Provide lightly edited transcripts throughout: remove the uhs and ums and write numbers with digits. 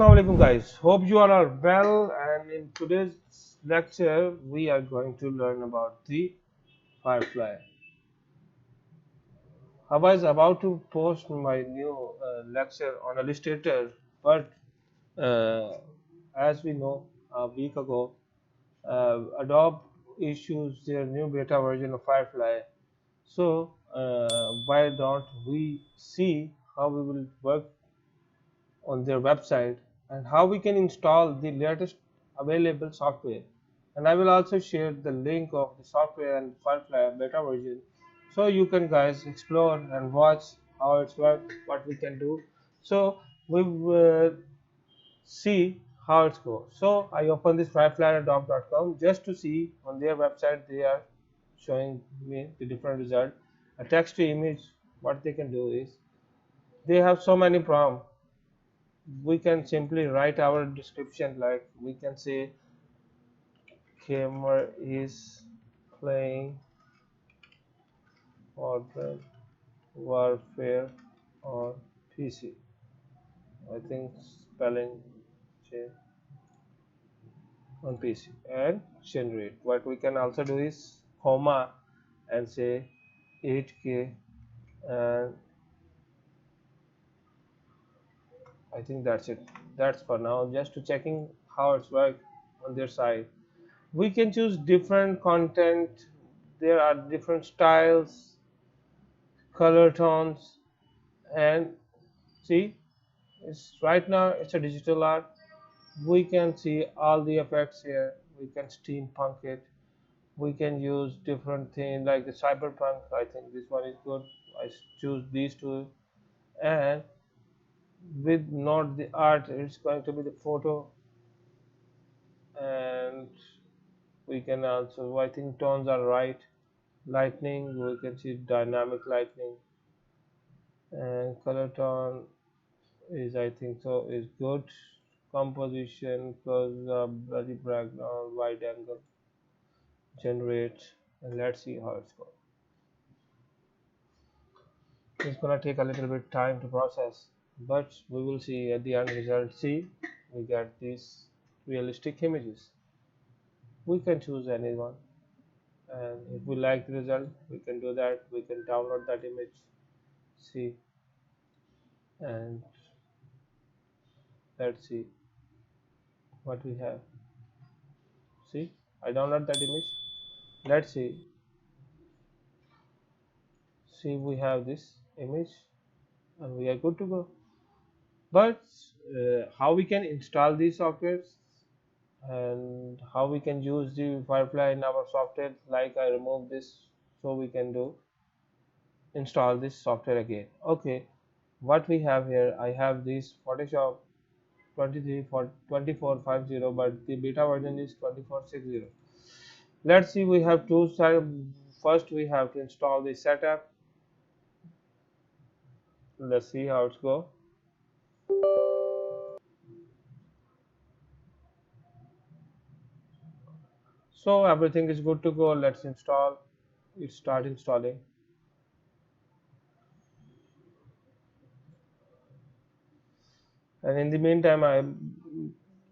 Assalamu alaikum guys, hope you all are well, and in today's lecture we are going to learn about the firefly. I was about to post my new lecture on Illustrator, but uh, as we know, a week ago Adobe issues their new beta version of Firefly. So why don't we see how we will work on their website and how we can install the latest available software, and I will also share the link of the software and Firefly beta version so you can guys explore and watch how it's work, what we can do. So we will see how it's go. So I open this firefly.adobe.com just to see on their website. They are showing me the different result. A text to image, what they can do is they have so many prompts. We can simply write our description, like we can say gamer is playing Modern Warfare on PC. I think spelling change on PC and generate. What we can also do is comma and say 8K, and I think that's it. That's for now. Just to checking how it's work on their side. We can choose different content. There are different styles, color tones, and see, it's right now it's a digital art. We can see all the effects here. We can steampunk it. We can use different things like the cyberpunk. I think this one is good. I choose these two, and with not the art, it's going to be the photo, and we can also, I think tones are right. Lightning, we can see dynamic lightning, and color tone is, I think so, is good. Composition, close up, bloody background, wide angle, generate, and let's see how it's going. It's gonna take a little bit time to process, but we will see at the end result. See, we get these realistic images. We can choose any one, and if we like the result, we can do that. We can download that image. See, and let's see what we have. See, I download that image. Let's see, we have this image and we are good to go. But how we can install these softwares and how we can use the Firefly in our software, like I remove this, so we can do install this software again. Okay, what we have here, I have this Photoshop 23 for 2450, but the beta version is 2460. Let's see, we have two sides. First we have to install the setup. Let's see how it's go. So everything is good to go. Let's install it. Start installing. And in the meantime, I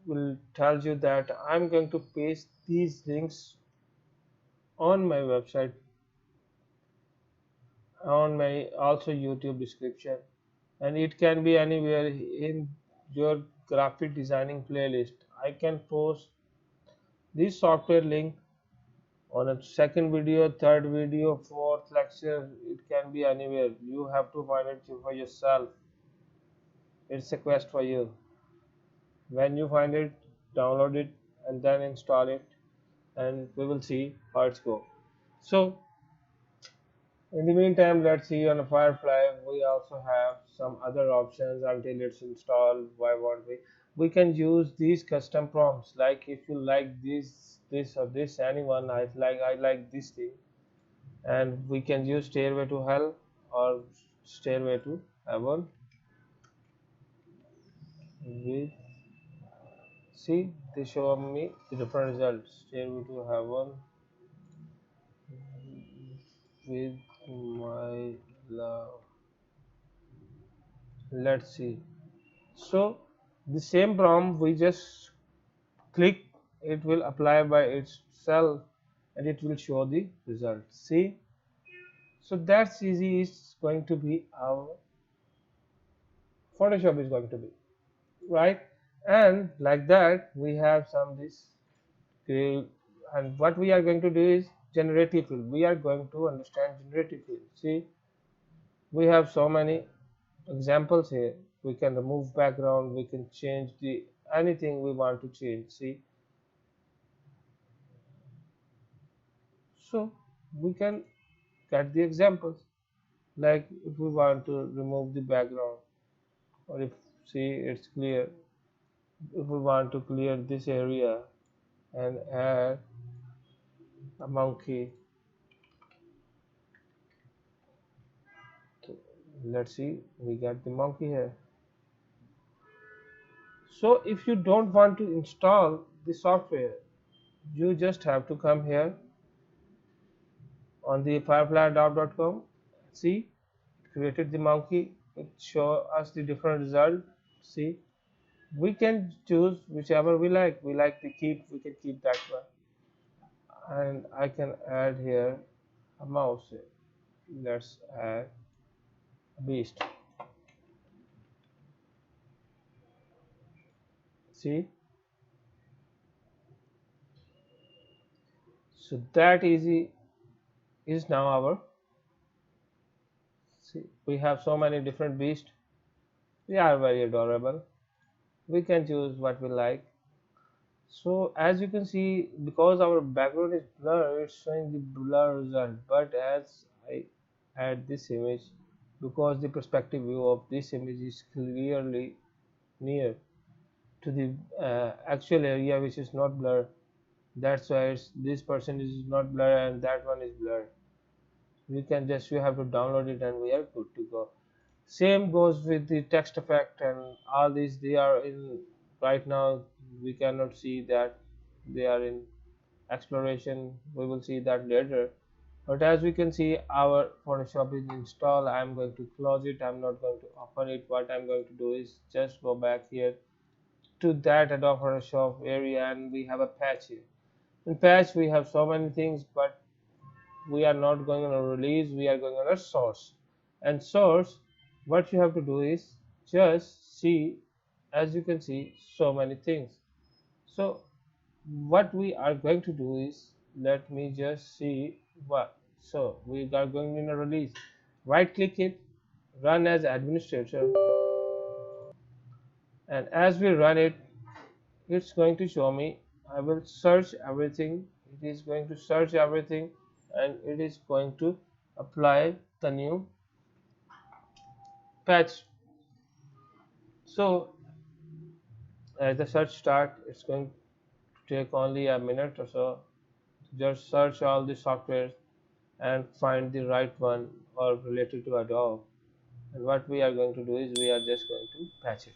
will tell you that I'm going to paste these links on my website, on my also YouTube description, and it can be anywhere in your graphic designing playlist. I can post this software link on a second video, third video, fourth lecture. It can be anywhere. You have to find it for yourself. It's a quest for you. When you find it, download it and then install it, and we will see how it's go. So in the meantime, let's see on a Firefly. We also have some other options until it's installed. Why won't we? We can use these custom prompts. Like if you like this or this, anyone. I like this thing, and we can use Stairway to Hell or Stairway to Heaven. We see they show me the different results. Stairway to Heaven with my love. Let's see. So The same prompt we just click, it will apply by itself and it will show the result. See, so that's easy is going to be how Photoshop is going to be, right? And like that we have some this fill, and what we are going to do is generative fill. We are going to understand generative fill. See, we have so many examples here. We can remove background, we can change the anything we want to change. See, so we can get the examples, like if we want to remove the background, or if see it's clear, if we want to clear this area and add a monkey. Let's see, we got the monkey here. So if you don't want to install the software, you just have to come here on the firefly.com. See, it created the monkey. It show us the different result. See, we can choose whichever we like. We like to keep, we can keep that one. And I can add here a mouse. Let's add a beast. See, so that easy is now our. See, we have so many different beasts. They are very adorable. We can choose what we like. So as you can see, because our background is blur, it's showing the blur result. But as I add this image, because the perspective view of this image is clearly near to the actual area which is not blur, that's why this person is not blur and that one is blur. We can just, you have to download it and we are good to go. Same goes with the text effect and all these. They are in right now. We cannot see that they are in exploration. We will see that later. But as we can see, our Photoshop is installed. I'm going to close it. I'm not going to open it. What I'm going to do is just go back here to that Adobe Photoshop area, and we have a patch here. In patch, we have so many things, but we are not going on a release. We are going on a source. And source, what you have to do is just see, as you can see, so many things. So what we are going to do is, let me just see what. So we are going in a release, right click it, run as administrator, and as we run it, it's going to show me. I will search everything. It is going to search everything and it is going to apply the new patch. So as the search start, it's going to take only a minute or so. Just search all the softwares and find the right one or related to Adobe. And what we are going to do is we are just going to patch it.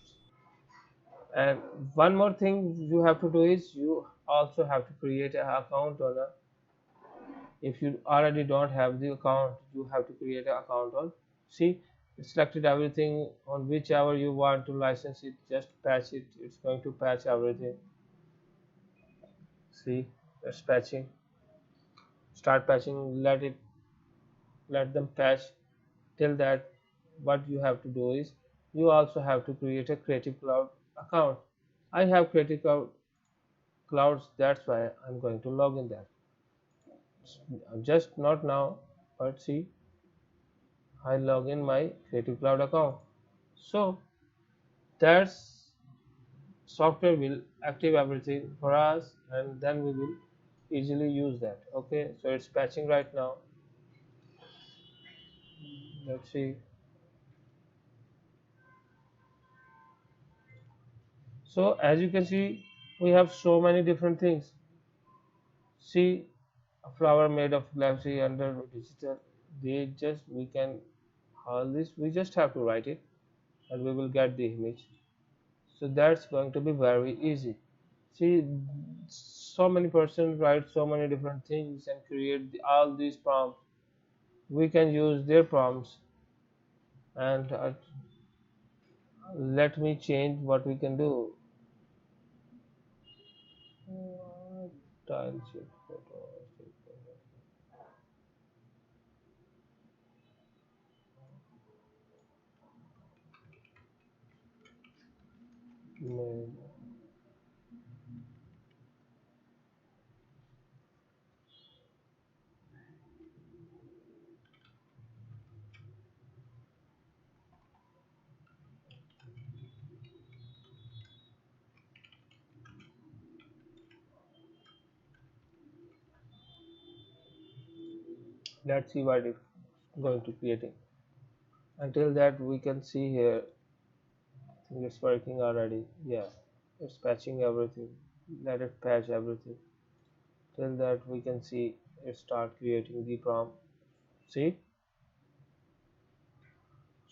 And one more thing you have to do is you also have to create an account on a. If you already don't have the account, you have to create an account on. See, it selected everything on whichever you want to license it. Just patch it. It's going to patch everything. See, it's patching. Start patching. Let them patch. Till that, what you have to do is you also have to create a Creative Cloud account. I have Creative Clouds, that's why I'm going to log in that. Just not now, but see, I log in my Creative Cloud account. So that's software will active everything for us and then we will easily use that. Okay, so it's patching right now. Let's see. So as you can see, we have so many different things. See, a flower made of glassy under digital. They just, we can, all this we just have to write it and we will get the image. So that's going to be very easy. See, so many persons write so many different things and create all these prompts. We can use their prompts and Let me change what we can do. Tile shape photo. Let's see what it's going to creating. Until that, we can see here. I think it's working already. Yeah, it's patching everything. Let it patch everything. Till that, we can see it start creating the prompt. See.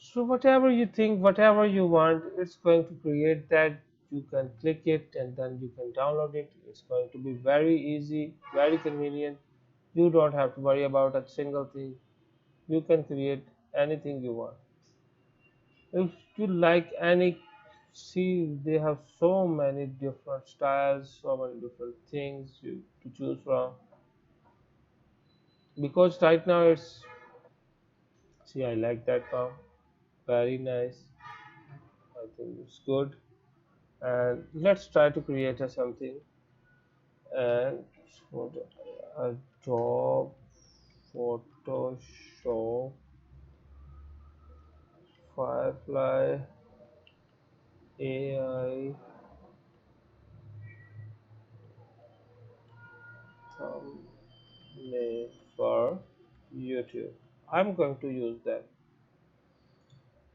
So whatever you think, whatever you want, it's going to create that. You can click it and then you can download it. It's going to be very easy, very convenient. You don't have to worry about a single thing. You can create anything you want. If you like any, see, they have so many different styles, so many different things to choose from. Because right now it's, see, I like that one. Very nice. I think it's good. And let's try to create a something. And what, Adobe Photoshop, Firefly AI, thumbnail for YouTube. I'm going to use that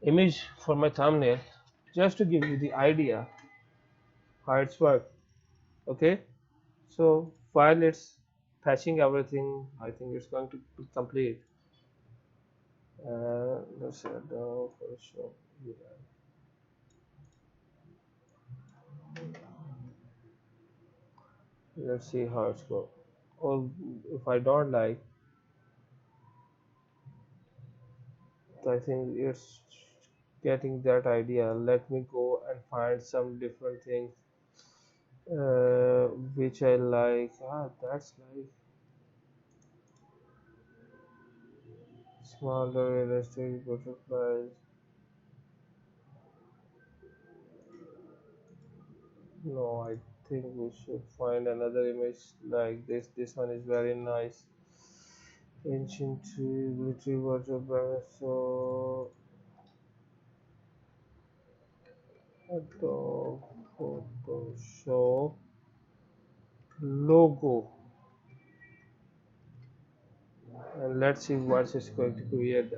image for my thumbnail just to give you the idea how it's work. Okay, so while it's patching everything, I think it's going to be complete. Let's say Adobe Photoshop. Yeah. Let's see how it's go. Or if I don't like, I think it's getting that idea. Let me go and find some different things which I like. Ah, that's like smaller realistic butterflies. No, I think we should find another image like this. This one is very nice. Ancient tree, glittery butterfly. So, Adobe Photoshop logo, and let's see what it's going to create.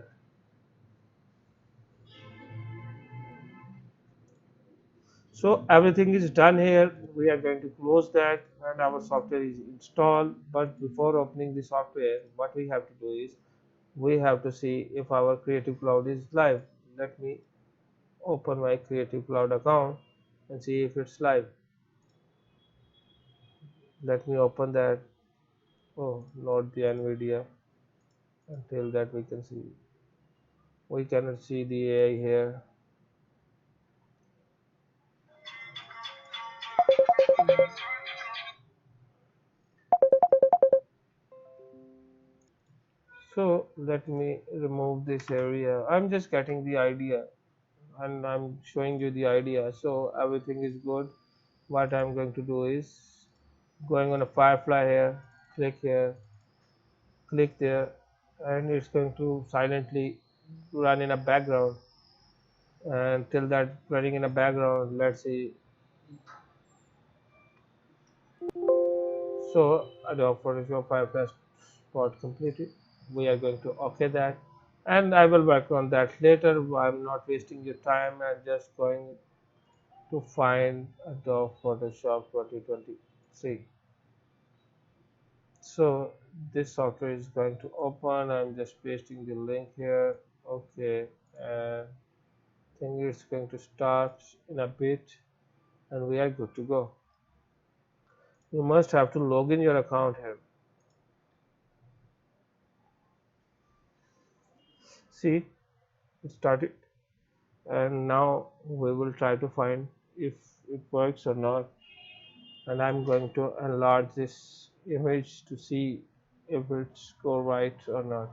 So everything is done here. We are going to close that and our software is installed. But before opening the software, what we have to do is we have to see if our Creative Cloud is live. Let me open my Creative Cloud account and see if it's live. Let me open that. Oh, not the NVIDIA. Until that we can see. We cannot see the AI here. So let me remove this area. I'm just getting the idea and I'm showing you the idea. So everything is good. What I'm going to do is going on a firefly here, click there, and it's going to silently run in a background. And till that running in a background, let's see. So Adobe Photoshop Firefly spot completed. We are going to OK that, and I will work on that later. I'm not wasting your time and just going to find Adobe Photoshop 2023. So this software is going to open. I'm just pasting the link here. Okay, and I think it's going to start in a bit, and we are good to go. You must have to log in your account here. See, it started, and now we will try to find if it works or not, and I'm going to enlarge this image to see if it's go right or not.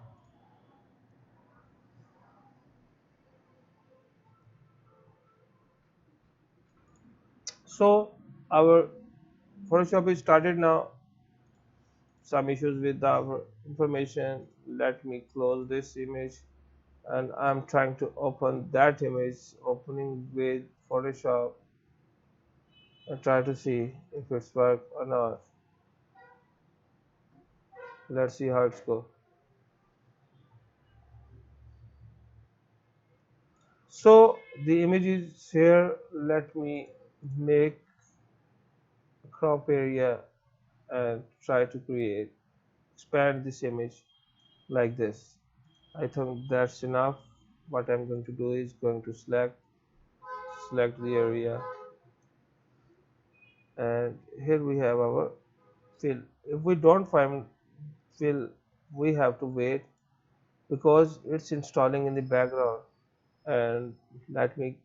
So our Photoshop is started now. Some issues with our information. Let me close this image, and I'm trying to open that image, opening with Photoshop, and try to see if it's work or not. Let's see how it's go. So the image is here. Let me make a crop area and try to create expand this image like this. I think that's enough. What I'm going to do is going to select the area, and here we have our fill. If we don't find fill, we have to wait because it's installing in the background. And let me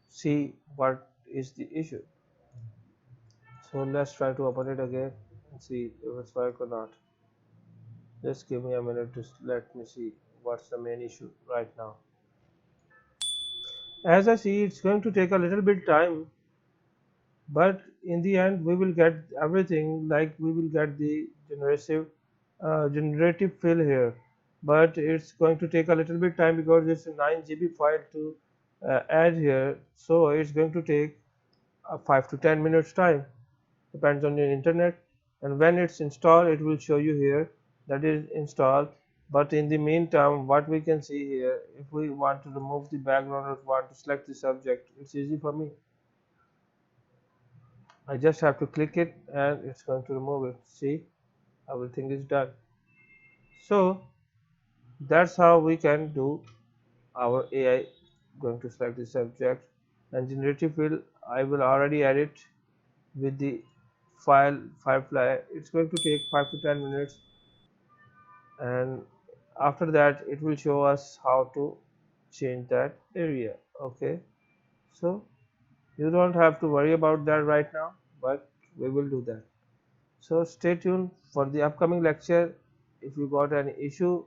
see what is the issue. So let's try to open it again and see if it's work or not. Just give me a minute to let me see what's the main issue right now. As I see, it's going to take a little bit time, but in the end we will get everything. Like we will get the generative fill here, but it's going to take a little bit time because it's a 9 GB file to add here, so it's going to take 5 to 10 minutes time, depends on your internet. And when it's installed, it will show you here that is installed. But in the meantime, what we can see here, if we want to remove the background or want to select the subject, it's easy for me. I just have to click it and it's going to remove it. See, everything is done. So that's how we can do our AI. Going to select the subject and generative fill. I will already add it with the file firefly. It's going to take 5 to 10 minutes, and after that it will show us how to change that area. Okay, so you don't have to worry about that right now, but we will do that. So stay tuned for the upcoming lecture. If you got any issue,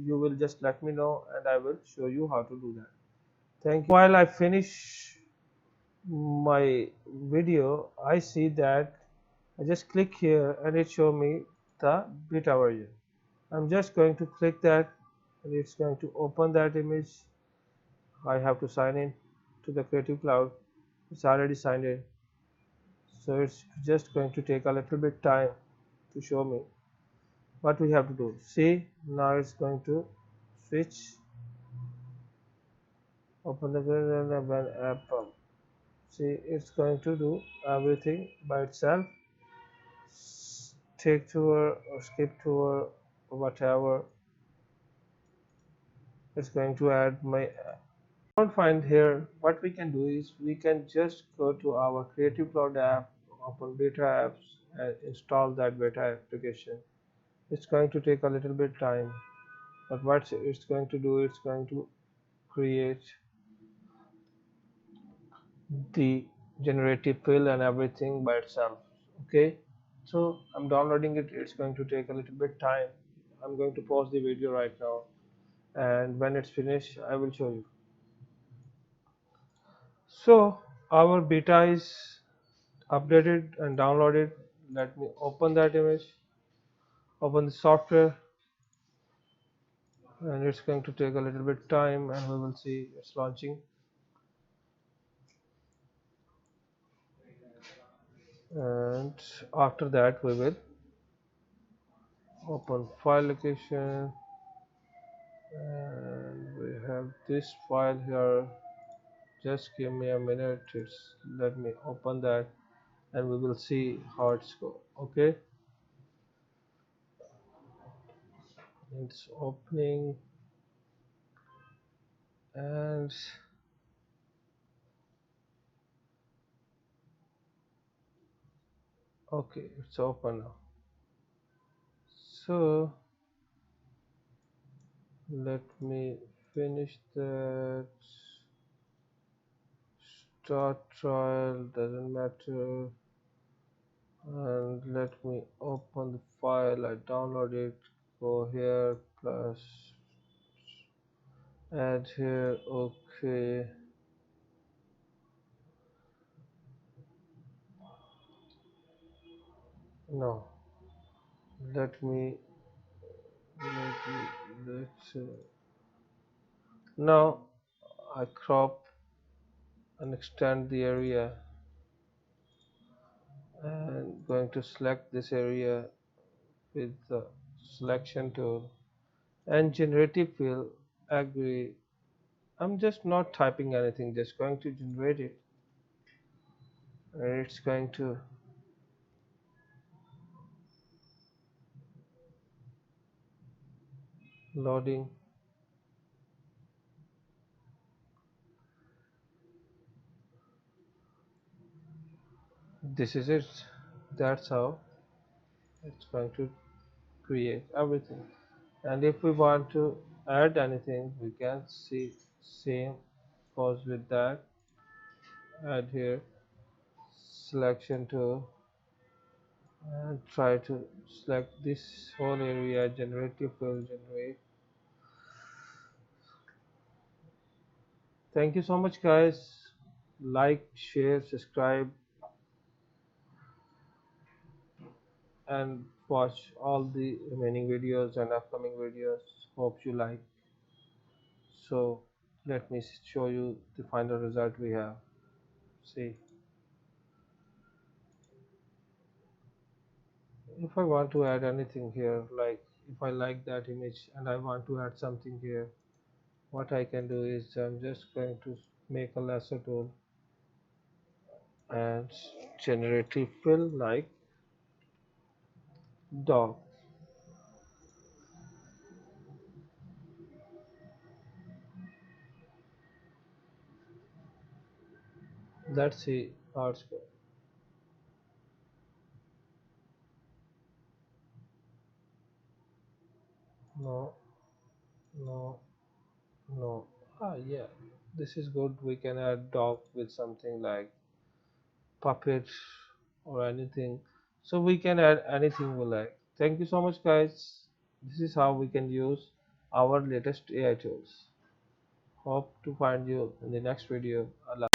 you will just let me know and I will show you how to do that. Thank you. While I finish my video, I see that I just click here and it show me the beta version. I'm just going to click that and it's going to open that image. I have to sign in to the Creative Cloud. It's already signed in, so it's just going to take a little bit time to show me what we have to do. See, now it's going to switch, open the when app. See, it's going to do everything by itself. Take tour or skip tour or whatever. It's going to add my don't find here. What we can do is we can just go to our Creative Cloud app, open beta apps, and install that beta application. It's going to take a little bit time, but what it's going to do, it's going to create the generative fill and everything by itself. Okay, so I'm downloading it. It's going to take a little bit time. I'm going to pause the video right now, and when it's finished I will show you. So our beta is updated and downloaded. Let me open that image, open the software, and it's going to take a little bit time and we will see it's launching. And after that we will open file location, and we have this file here. Just give me a minute. Let me open that and we will see how it's go. Okay, it's opening, and okay, it's open now. So let me finish that. Start trial, doesn't matter. And let me open the file. I download it. Go here, plus add here. Okay. No, let me let's now I crop and extend the area, and going to select this area with the selection tool and generative fill. Agree. I'm just not typing anything, just going to generate it, and it's going to loading. This is it. That's how it's going to create everything. And if we want to add anything, we can see same goes with that. Add here, selection tool, and try to select this whole area. Generative fill, generate. Thank you so much, guys. Like, share, subscribe, and watch all the remaining videos and upcoming videos. Hope you like. So let me show you the final result we have. See, if I want to add anything here, like if I like that image and I want to add something here, what I can do is I'm just going to make a lasso tool and generative fill like dog. Let's see how it's going. No, no, no. Ah, yeah, this is good. We can add dog with something like puppet or anything. So we can add anything we like. Thank you so much, guys. This is how we can use our latest AI tools. Hope to find you in the next video. Allah.